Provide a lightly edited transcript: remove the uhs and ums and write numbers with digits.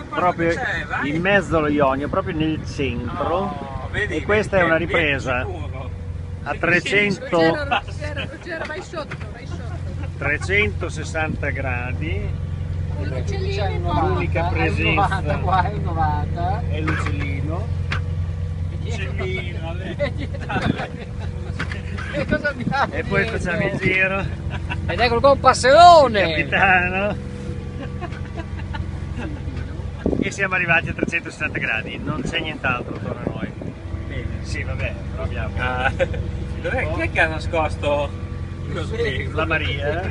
proprio in mezzo allo Ionio, proprio nel centro. Vedi, e questa è una ripresa a 360 gradi. L'unica presenza qua è 90. è l'Uccellino. E poi facciamo il giro. Ed ecco il compasseone! Capitano. E siamo arrivati a 360 gradi, non c'è nient'altro attorno a noi. Sì, vabbè, però abbiamo. Chi è che ha nascosto lo spiego? La Maria.